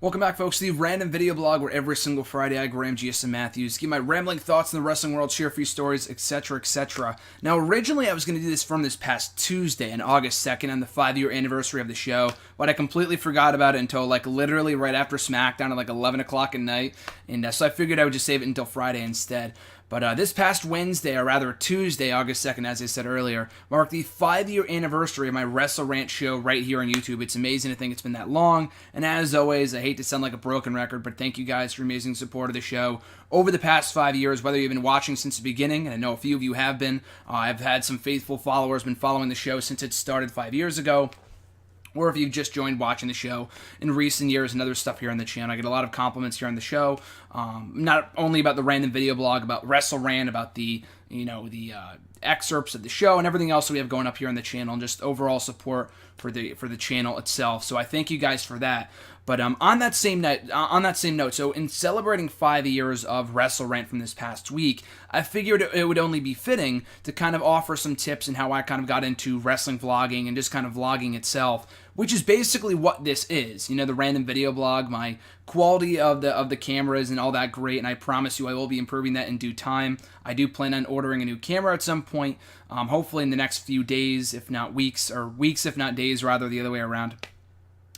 Welcome back, folks, to the random video blog where every single Friday I, Graham GSM Matthews, give my rambling thoughts in the wrestling world, share a few stories, etc., etc. Now, originally I was going to do this from this past Tuesday, on August 2nd, on the 5-year anniversary of the show, but I completely forgot about it until, literally right after SmackDown at, 11 o'clock at night, and so I figured I would just save it until Friday instead. But this past Wednesday, or rather Tuesday, August 2nd, as I said earlier, marked the 5-year anniversary of my WrestleRant show right here on YouTube. It's amazing to think it's been that long, and as always, I hate to sound like a broken record, but thank you guys for your amazing support of the show over the past 5 years, whether you've been watching since the beginning, and I know a few of you have been. I've had some faithful followers been following the show since it started 5 years ago, or if you've just joined watching the show in recent years and other stuff here on the channel. I get a lot of compliments here on the show, not only about the random video blog, about WrestleRant, about the excerpts of the show and everything else that we have going up here on the channel, and just overall support for the channel itself. So I thank you guys for that. But on that same note, so in celebrating 5 years of WrestleRant from this past week, I figured it would only be fitting to kind of offer some tips in how I kind of got into wrestling vlogging and just kind of vlogging itself, which is basically what this is. You know, the random video blog, my quality of the cameras and all that great, and I promise you I will be improving that in due time. I do plan on ordering a new camera at some point, hopefully in the next few days, if not weeks, or weeks if not days, rather, the other way around.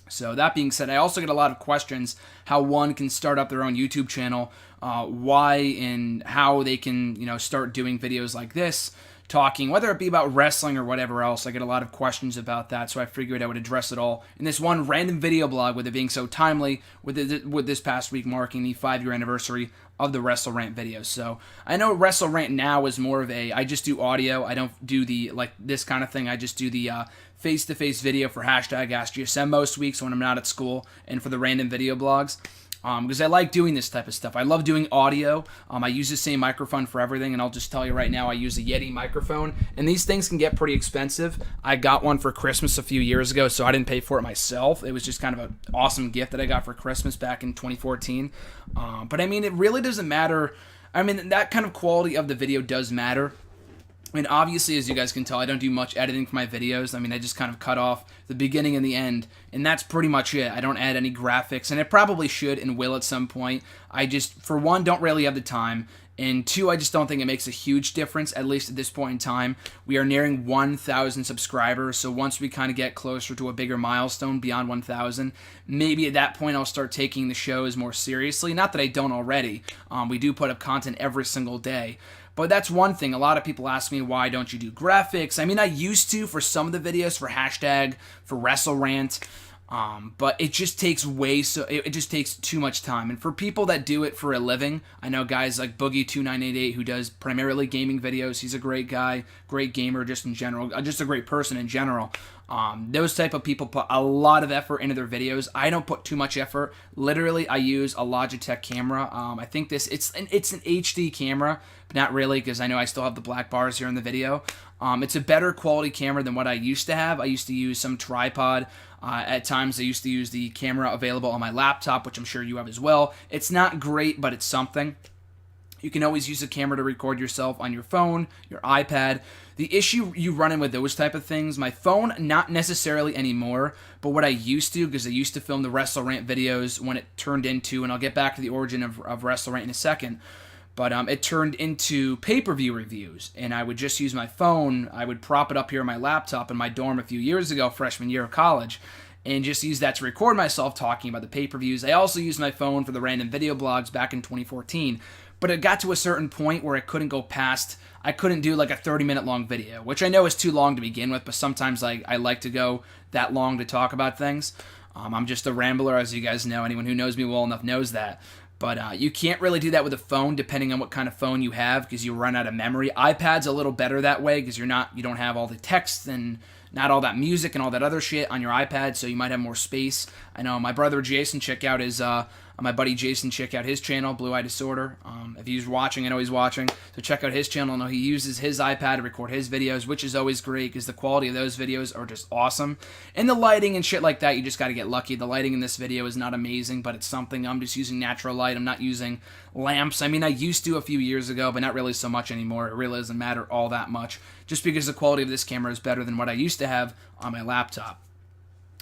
So that being said, I also get a lot of questions how one can start up their own YouTube channel, why and how they can, start doing videos like this, talking, whether it be about wrestling or whatever else. I get a lot of questions about that, so I figured I would address it all in this one random video blog, with it being so timely with this past week marking the 5-year anniversary of the WrestleRant videos. So I know WrestleRant now is more of I just do audio. I don't do this kind of thing. I just do the face-to-face video for #AskGSM most weeks when I'm not at school, and for the random video blogs. Because I like doing this type of stuff. I love doing audio. I use the same microphone for everything, and I'll just tell you right now, I use a Yeti microphone, and these things can get pretty expensive. I got one for Christmas a few years ago, so I didn't pay for it myself. It was just kind of an awesome gift that I got for Christmas back in 2014. But I mean, it really doesn't matter. I mean, that kind of quality of the video does matter. And obviously, as you guys can tell, I don't do much editing for my videos. I mean, I just kind of cut off the beginning and the end, and that's pretty much it. I don't add any graphics, and I probably should and will at some point. I just, for one, don't really have the time, and two, I just don't think it makes a huge difference, at least at this point in time. We are nearing 1,000 subscribers, so once we kind of get closer to a bigger milestone beyond 1,000, maybe at that point I'll start taking the shows more seriously. Not that I don't already. We do put up content every single day. But that's one thing. A lot of people ask me, why don't you do graphics? I mean, I used to for some of the videos, for for WrestleRant, but it just takes it just takes too much time. And for people that do it for a living, I know guys like Boogie2988 who does primarily gaming videos. He's a great guy, great gamer just in general, just a great person in general. Those type of people put a lot of effort into their videos. I don't put too much effort. Literally, I use a Logitech camera. I think it's an HD camera, but not really, because I know I still have the black bars here in the video. It's a better quality camera than what I used to have. I used to use some tripod. At times, I used to use the camera available on my laptop, which I'm sure you have as well. It's not great, but it's something. You can always use a camera to record yourself on your phone, your iPad. The issue you run in with those type of things, my phone, not necessarily anymore, but what I used to, because I used to film the WrestleRant videos when it turned into, and I'll get back to the origin of WrestleRant in a second, but it turned into pay-per-view reviews, and I would just use my phone. I would prop it up here on my laptop in my dorm a few years ago, freshman year of college, and just use that to record myself talking about the pay-per-views. I also used my phone for the random video blogs back in 2014, but it got to a certain point where I couldn't do like a 30-minute long video, which I know is too long to begin with, but sometimes I like to go that long to talk about things. I'm just a rambler, as you guys know. Anyone who knows me well enough knows that. But you can't really do that with a phone, depending on what kind of phone you have, because you run out of memory. iPad's a little better that way, because you don't have all the text and not all that music and all that other shit on your iPad, so you might have more space. I know my brother Jason, check out his my buddy Jason, check out his channel, Blue Eye Disorder. If he's watching, I know he's watching, so check out his channel. I know he uses his iPad to record his videos, which is always great because the quality of those videos are just awesome. And the lighting and shit like that, you just got to get lucky. The lighting in this video is not amazing, but it's something. I'm just using natural light. I'm not using lamps. I mean, I used to a few years ago, but not really so much anymore. It really doesn't matter all that much, just because the quality of this camera is better than what I used to have on my laptop.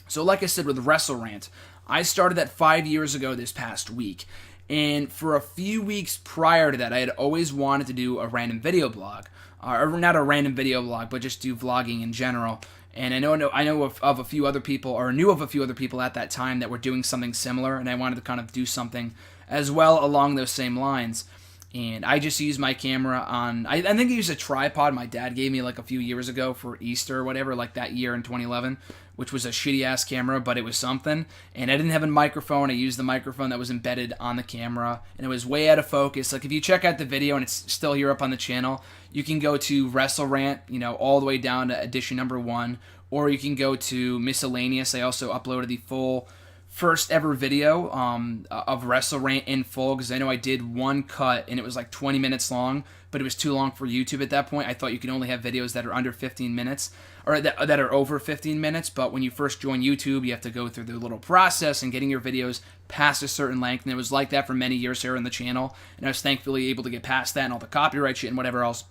So like I said with WrestleRant, I started that 5 years ago this past week. And for a few weeks prior to that, I had always wanted to do a random video blog. Or not a random video blog, but just do vlogging in general. And I know of a few other people, or knew of a few other people at that time that were doing something similar, and I wanted to kind of do something as well along those same lines. And I just used my camera on, I think I used a tripod my dad gave me like a few years ago for Easter or whatever, like that year in 2011, which was a shitty-ass camera, but it was something. And I didn't have a microphone. I used the microphone that was embedded on the camera, and it was way out of focus. Like, if you check out the video, and it's still here up on the channel, you can go to WrestleRant, all the way down to edition number 1, or you can go to Miscellaneous. I also uploaded the full first ever video of WrestleRant in full, because I know I did one cut and it was like 20 minutes long, but it was too long for YouTube at that point. I thought you could only have videos that are under 15 minutes, or that are over 15 minutes, but when you first join YouTube, you have to go through the little process and getting your videos past a certain length, and it was like that for many years here on the channel, and I was thankfully able to get past that and all the copyright shit and whatever else.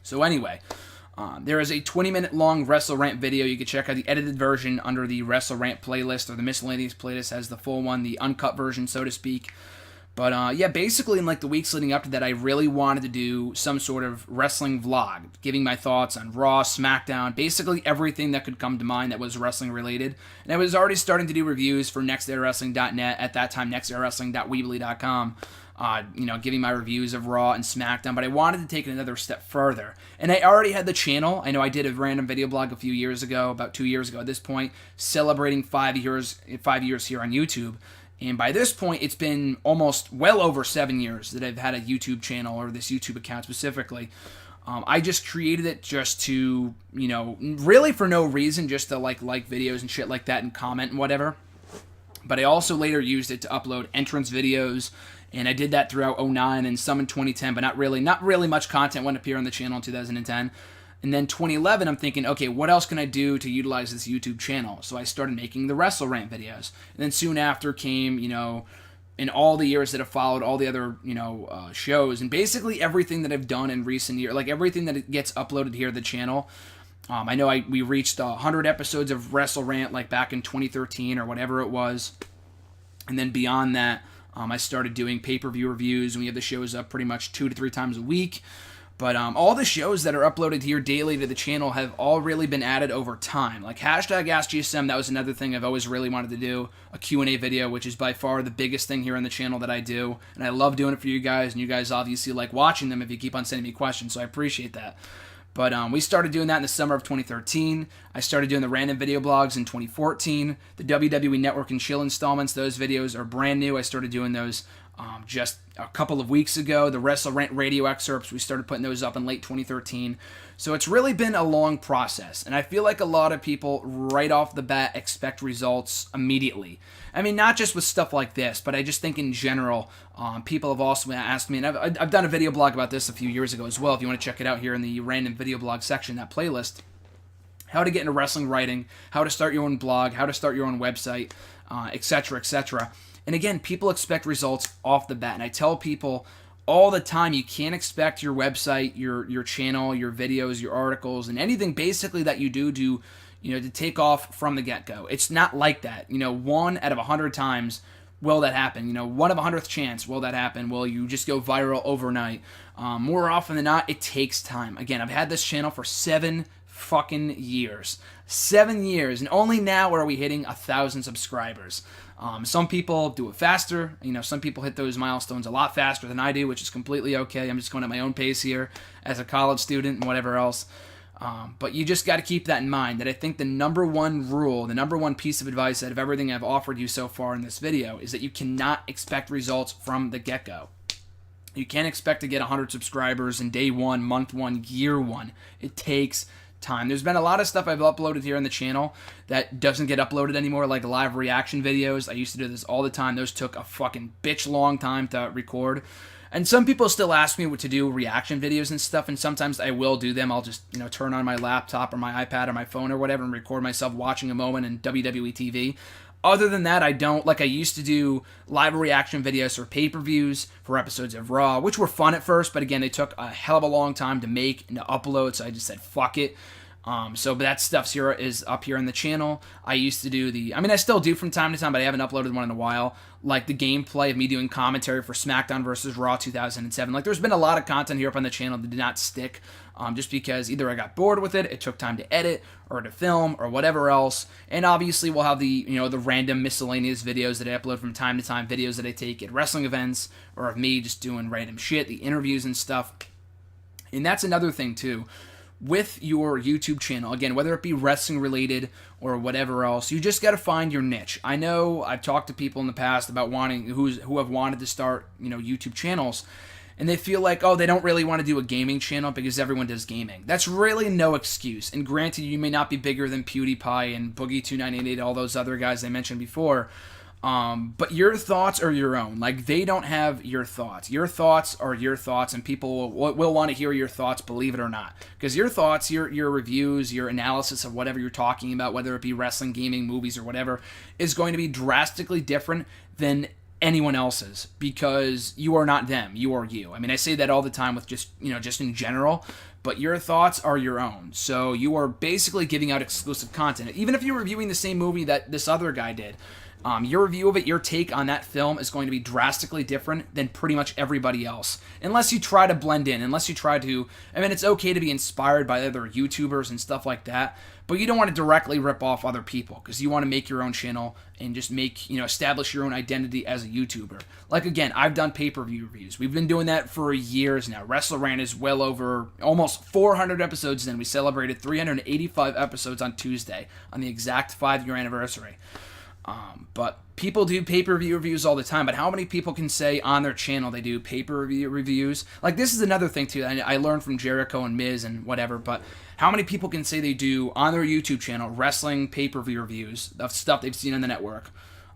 So anyway, there is a 20-minute long WrestleRant video. You can check out the edited version under the WrestleRant playlist, or the Miscellaneous playlist has the full one, the uncut version, so to speak. But yeah, basically in like the weeks leading up to that, I really wanted to do some sort of wrestling vlog, giving my thoughts on Raw, SmackDown, basically everything that could come to mind that was wrestling related. And I was already starting to do reviews for nextdaywrestling.net, at that time nextdaywrestling.weebly.com. Giving my reviews of Raw and SmackDown, but I wanted to take it another step further. And I already had the channel. I know I did a random video blog a few years ago, about 2 years ago at this point, celebrating 5 years here on YouTube. And by this point, it's been almost well over 7 years that I've had a YouTube channel, or this YouTube account specifically. I just created it just to, really for no reason, just to like videos and shit like that and comment and whatever. But I also later used it to upload entrance videos, and I did that throughout 2009 and some in 2010, but not really much content went up here on the channel in 2010. And then 2011, I'm thinking, okay, what else can I do to utilize this YouTube channel? So I started making the WrestleRant videos. And then soon after came, in all the years that have followed, all the other, shows, and basically everything that I've done in recent years, like everything that gets uploaded here to the channel. I know we reached 100 episodes of WrestleRant, like back in 2013 or whatever it was. And then beyond that, I started doing pay-per-view reviews, and we have the shows up pretty much 2 to 3 times a week. But all the shows that are uploaded here daily to the channel have all really been added over time. Like hashtag AskGSM, that was another thing I've always really wanted to do, a Q&A video, which is by far the biggest thing here on the channel that I do. And I love doing it for you guys, and you guys obviously like watching them if you keep on sending me questions, so I appreciate that. But we started doing that in the summer of 2013. I started doing the random video blogs in 2014. The WWE Network and Chill installments, those videos are brand new. I started doing those just a couple of weeks ago. The WrestleRant radio excerpts, we started putting those up in late 2013. So it's really been a long process, and I feel like a lot of people right off the bat expect results immediately. I mean, not just with stuff like this, but I just think in general, people have also asked me, and I've done a video blog about this a few years ago as well, if you want to check it out here in the random video blog section, that playlist, how to get into wrestling writing, how to start your own blog, how to start your own website, etc., etc. And again, people expect results off the bat, and I tell people all the time, you can't expect your website, your channel, your videos, your articles, and anything basically that you do to take off from the get-go. It's not like that. 1 out of 100 times will that happen. 1 of 100th chance will that happen. Will you just go viral overnight? More often than not, it takes time. Again, I've had this channel for 7 fucking years. 7 years, and only now are we hitting 1,000 subscribers. Some people do it faster. Some people hit those milestones a lot faster than I do, which is completely okay. I'm just going at my own pace here as a college student and whatever else. But you just got to keep that in mind, that I think the number one rule, the number one piece of advice out of everything I've offered you so far in this video is that you cannot expect results from the get-go. You can't expect to get 100 subscribers in day 1, month 1, year 1. It takes time. There's been a lot of stuff I've uploaded here on the channel that doesn't get uploaded anymore, like live reaction videos. I used to do this all the time. Those took a fucking bitch long time to record. And some people still ask me what to do reaction videos and stuff, and sometimes I will do them. I'll just, turn on my laptop or my iPad or my phone or whatever and record myself watching a moment in WWE TV. Other than that, I don't. Like, I used to do live reaction videos for pay-per-views, for episodes of Raw, which were fun at first, but again, they took a hell of a long time to make and to upload, so I just said, fuck it. So that stuff's here is up here on the channel. I used to do I still do from time to time, but I haven't uploaded one in a while. Like the gameplay of me doing commentary for SmackDown versus Raw 2007. Like there's been a lot of content here up on the channel that did not stick, just because either I got bored with it, it took time to edit or to film or whatever else. And obviously we'll have the random miscellaneous videos that I upload from time to time, videos that I take at wrestling events or of me just doing random shit, the interviews and stuff. And that's another thing too. With your YouTube channel, again, whether it be wrestling related or whatever else, you just got to find your niche. I know I've talked to people in the past about who have wanted to start, YouTube channels, and they feel like, oh, they don't really want to do a gaming channel because everyone does gaming. That's really no excuse. And granted, you may not be bigger than PewDiePie and Boogie2988, all those other guys I mentioned before. But your thoughts are your own. Like, they don't have your thoughts. Your thoughts are your thoughts, and people will want to hear your thoughts, believe it or not. Because your thoughts, your reviews, your analysis of whatever you're talking about, whether it be wrestling, gaming, movies, or whatever, is going to be drastically different than anyone else's, because you are not them. You are you. I mean, I say that all the time with just in general, but your thoughts are your own. So you are basically giving out exclusive content. Even if you're reviewing the same movie that this other guy did, your review of it, your take on that film is going to be drastically different than pretty much everybody else. Unless you try to blend in, unless you try to, it's okay to be inspired by other YouTubers and stuff like that, but you don't want to directly rip off other people, because you want to make your own channel and just establish your own identity as a YouTuber. Like, again, I've done pay-per-view reviews. We've been doing that for years now. WrestleRant is well over almost 400 episodes in. We celebrated 385 episodes on Tuesday on the exact 5-year anniversary. But people do pay-per-view reviews all the time, but how many people can say on their channel they do pay-per-view reviews? Like, this is another thing, too. I learned from Jericho and Miz and whatever, but how many people can say they do on their YouTube channel wrestling pay-per-view reviews of stuff they've seen on the network,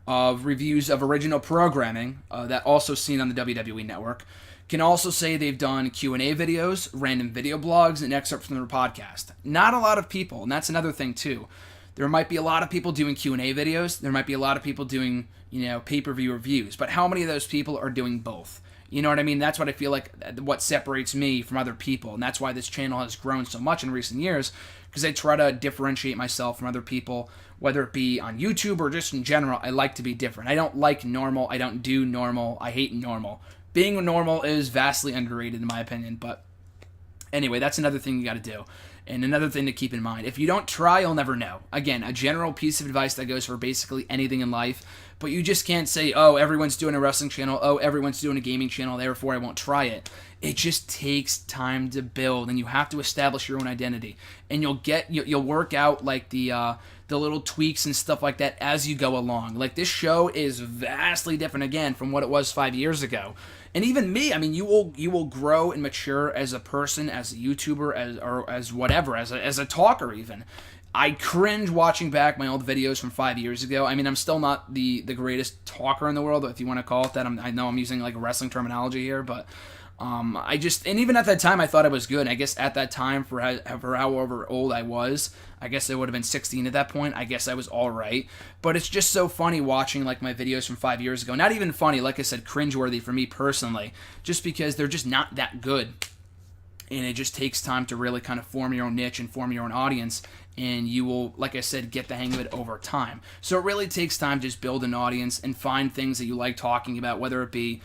of reviews of original programming that also seen on the WWE network, can also say they've done Q&A videos, random video blogs, and excerpts from their podcast. Not a lot of people, and that's another thing, too. There might be a lot of people doing Q&A videos. There might be a lot of people doing, pay-per-view reviews. But how many of those people are doing both? You know what I mean? That's what I feel like what separates me from other people. And that's why this channel has grown so much in recent years, because I try to differentiate myself from other people, whether it be on YouTube or just in general. I like to be different. I don't like normal. I don't do normal. I hate normal. Being normal is vastly underrated in my opinion. But anyway, that's another thing you got to do. And another thing to keep in mind, if you don't try, you'll never know. Again, a general piece of advice that goes for basically anything in life, but you just can't say, oh, everyone's doing a wrestling channel, oh, everyone's doing a gaming channel, therefore I won't try it. It just takes time to build, and you have to establish your own identity. And you'll work out like the little tweaks and stuff like that as you go along. Like, this show is vastly different, again, from what it was 5 years ago. And even me, you will grow and mature as a person, as a YouTuber, as whatever, as a talker even. I cringe watching back my old videos from 5 years ago. I'm still not the greatest talker in the world, if you want to call it that. I know I'm using like wrestling terminology here, but and even at that time I thought I was good. I guess at that time, for however old I was, I guess I would have been 16 at that point. I guess I was all right. But it's just so funny watching like my videos from 5 years ago. Not even funny, like I said, cringeworthy for me personally, just because they're just not that good. And it just takes time to really kind of form your own niche and form your own audience, and you will, like I said, get the hang of it over time. So it really takes time to just build an audience and find things that you like talking about, whether it be,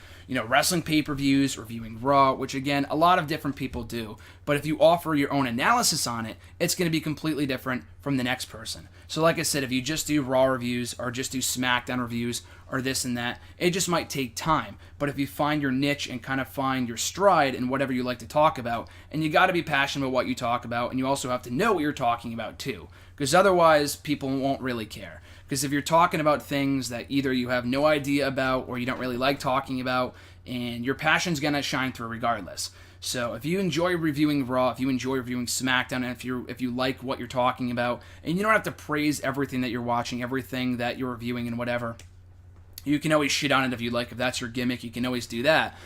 wrestling pay-per-views, reviewing Raw, which again, a lot of different people do. But if you offer your own analysis on it, it's going to be completely different from the next person. So like I said, if you just do Raw reviews or just do SmackDown reviews or this and that, it just might take time. But if you find your niche and kind of find your stride in whatever you like to talk about, and you got to be passionate about what you talk about, and you also have to know what you're talking about too, because otherwise people won't really care. Because if you're talking about things that either you have no idea about or you don't really like talking about, and your passion's going to shine through regardless. So if you enjoy reviewing Raw, if you enjoy reviewing SmackDown, and if you like what you're talking about, and you don't have to praise everything that you're watching, everything that you're reviewing and whatever, you can always shit on it if you like. If that's your gimmick, you can always do that.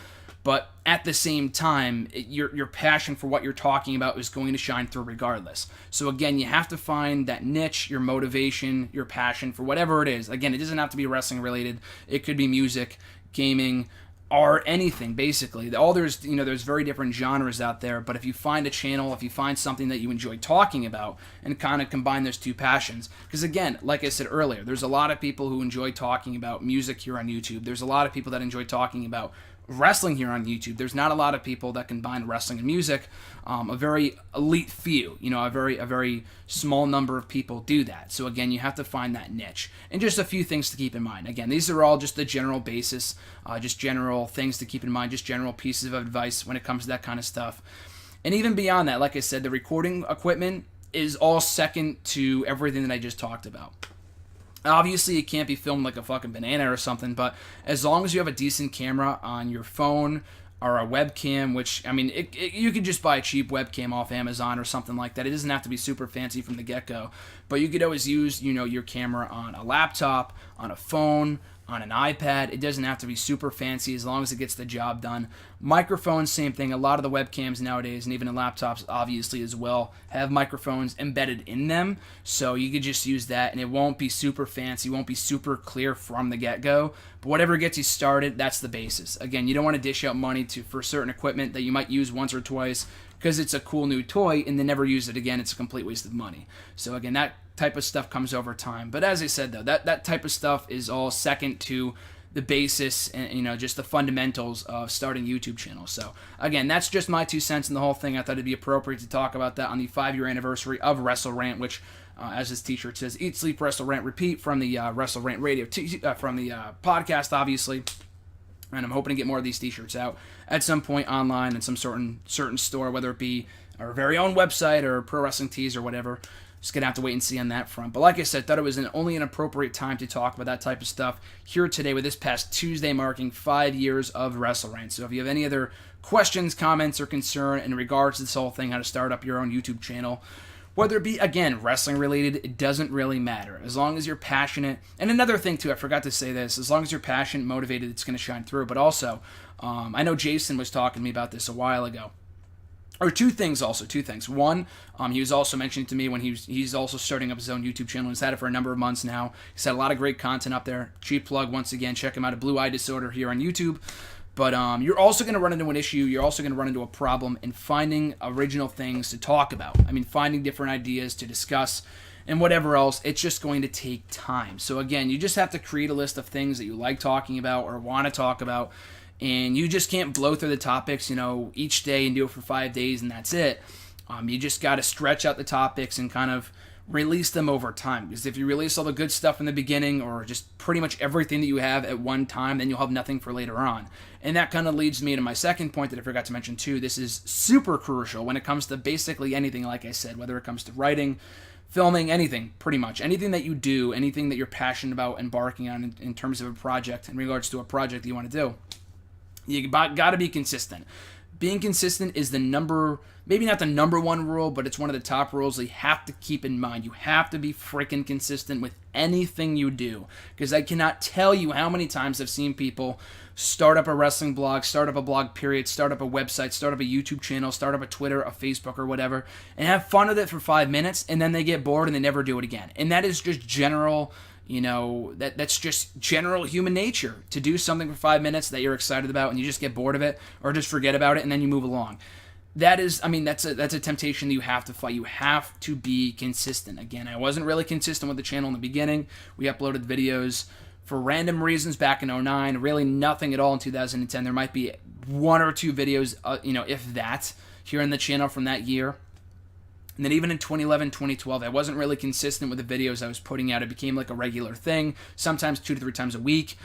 But at the same time, your passion for what you're talking about is going to shine through regardless. So again, you have to find that niche, your motivation, your passion for whatever it is. Again, it doesn't have to be wrestling related. It could be music, gaming, are anything, basically. All there's very different genres out there, but if you find a channel, if you find something that you enjoy talking about and kind of combine those two passions, because again, like I said earlier, there's a lot of people who enjoy talking about music here on YouTube. There's a lot of people that enjoy talking about wrestling here on YouTube. There's not a lot of people that combine wrestling and music. A very elite few, a very small number of people do that. So again, you have to find that niche. And just a few things to keep in mind. Again, these are all just the general basis, just general things to keep in mind, just general pieces of advice when it comes to that kind of stuff. And even beyond that, like I said, the recording equipment is all second to everything that I just talked about. Obviously, it can't be filmed like a fucking banana or something, but as long as you have a decent camera on your phone or a webcam, which, I mean, you could just buy a cheap webcam off Amazon or something like that. It doesn't have to be super fancy from the get-go, but you could always use, your camera on a laptop, on a phone, on an iPad. It doesn't have to be super fancy as long as it gets the job done. Microphones, same thing. A lot of the webcams nowadays, and even in laptops, obviously as well, have microphones embedded in them. So you could just use that, and it won't be super fancy, won't be super clear from the get-go. But whatever gets you started, that's the basis. Again, you don't want to dish out money for certain equipment that you might use once or twice because it's a cool new toy and then never use it again. It's a complete waste of money. So again, that type of stuff comes over time. But as I said, though, that type of stuff is all second to the basis and, just the fundamentals of starting YouTube channels. So again, that's just my 2 cents in the whole thing. I thought it'd be appropriate to talk about that on the 5-year anniversary of WrestleRant, which, as this t-shirt says, Eat, Sleep, WrestleRant, Repeat, from the WrestleRant radio, from the podcast, obviously. And I'm hoping to get more of these t-shirts out at some point online in some certain store, whether it be our very own website or Pro Wrestling Tees or whatever. Just going to have to wait and see on that front. But like I said, thought it was only an appropriate time to talk about that type of stuff here today with this past Tuesday marking 5 years of WrestleRant. So if you have any other questions, comments, or concern in regards to this whole thing, how to start up your own YouTube channel, whether it be, again, wrestling related, it doesn't really matter. As long as you're passionate. And another thing, too, I forgot to say this. As long as you're passionate, motivated, it's going to shine through. But also, I know Jason was talking to me about this a while ago. Or two things. One, he was also mentioning to me when he's also starting up his own YouTube channel. He's had it for a number of months now. He's had a lot of great content up there. Cheap plug, once again. Check him out at Blue Eye Disorder here on YouTube. But you're also going to run into an issue. You're also going to run into a problem in finding original things to talk about. I mean, finding different ideas to discuss and whatever else. It's just going to take time. So again, you just have to create a list of things that you like talking about or want to talk about. And you just can't blow through the topics, each day and do it for 5 days and that's it. You just got to stretch out the topics and kind of release them over time. Because if you release all the good stuff in the beginning or just pretty much everything that you have at one time, then you'll have nothing for later on. And that kind of leads me to my second point that I forgot to mention too. This is super crucial when it comes to basically anything, like I said, whether it comes to writing, filming, anything, pretty much. Anything that you do, anything that you're passionate about embarking on in terms of a project, in regards to a project that you want to do. You got to be consistent. Being consistent is maybe not the number one rule, but it's one of the top rules that you have to keep in mind. You have to be freaking consistent with anything you do. Because I cannot tell you how many times I've seen people start up a wrestling blog, start up a blog period, start up a website, start up a YouTube channel, start up a Twitter, a Facebook, or whatever, and have fun with it for 5 minutes, and then they get bored and they never do it again. And that is just general... that's just general human nature, to do something for 5 minutes that you're excited about and you just get bored of it or just forget about it and then you move along. That's a temptation that you have to fight. You have to be consistent. Again, I wasn't really consistent with the channel in the beginning. We uploaded videos for random reasons back in 2009, really nothing at all in 2010. There might be 1 or 2 videos, if that, here on the channel from that year. And then even in 2011, 2012, I wasn't really consistent with the videos I was putting out. It became like a regular thing, sometimes 2 to 3 times a week.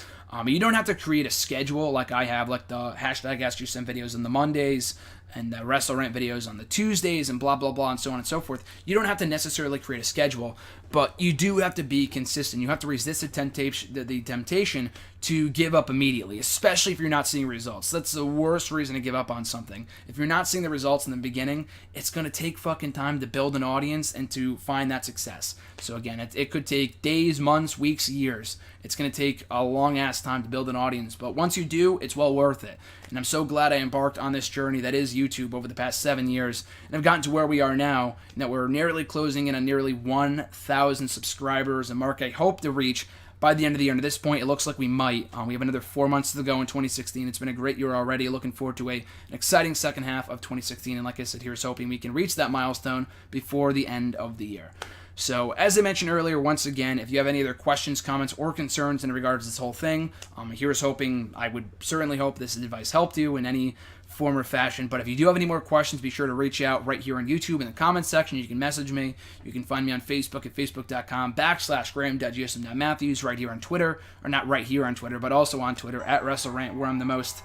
You don't have to create a schedule like I have, like the hashtag AskYouSim videos on the Mondays and the WrestleRant videos on the Tuesdays and blah, blah, blah, and so on and so forth. You don't have to necessarily create a schedule, but you do have to be consistent. You have to resist the temptation to give up immediately, especially if you're not seeing results. That's the worst reason to give up on something. If you're not seeing the results in the beginning, it's going to take fucking time to build an audience and to find that success. So again, it could take days, months, weeks, years. It's going to take a long-ass time to build an audience, but once you do, it's well worth it. And I'm so glad I embarked on this journey that is YouTube over the past 7 years, and I've gotten to where we are now, and that we're nearly closing in on nearly 1,000 subscribers, a mark I hope to reach by the end of the year. And at this point, it looks like we might. We have another 4 months to go in 2016. It's been a great year already. Looking forward to an exciting second half of 2016. And like I said, here's hoping we can reach that milestone before the end of the year. So, as I mentioned earlier, once again, if you have any other questions, comments, or concerns in regards to this whole thing, here's hoping, I would certainly hope this advice helped you in any form or fashion. But if you do have any more questions, be sure to reach out right here on YouTube in the comments section. You can message me. You can find me on Facebook at facebook.com/graham.gsm.matthews, right here on Twitter, or not right here on Twitter, but also on Twitter at WrestleRant, where I'm the most...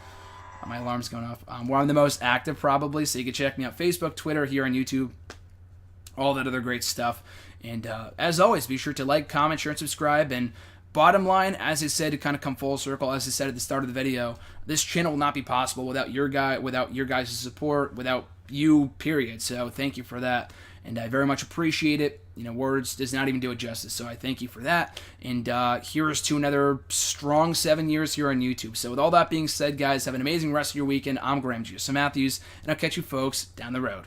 my alarm's going off. Where I'm the most active, probably. So you can check me out Facebook, Twitter, here on YouTube, all that other great stuff. And as always, be sure to like, comment, share, and subscribe. And bottom line, as I said, to kind of come full circle, as I said at the start of the video, this channel will not be possible without your guys' support, without you, period. So thank you for that. And I very much appreciate it. Words does not even do it justice. So I thank you for that. And here's to another strong 7 years here on YouTube. So with all that being said, guys, have an amazing rest of your weekend. I'm Graham G. Matthews, and I'll catch you folks down the road.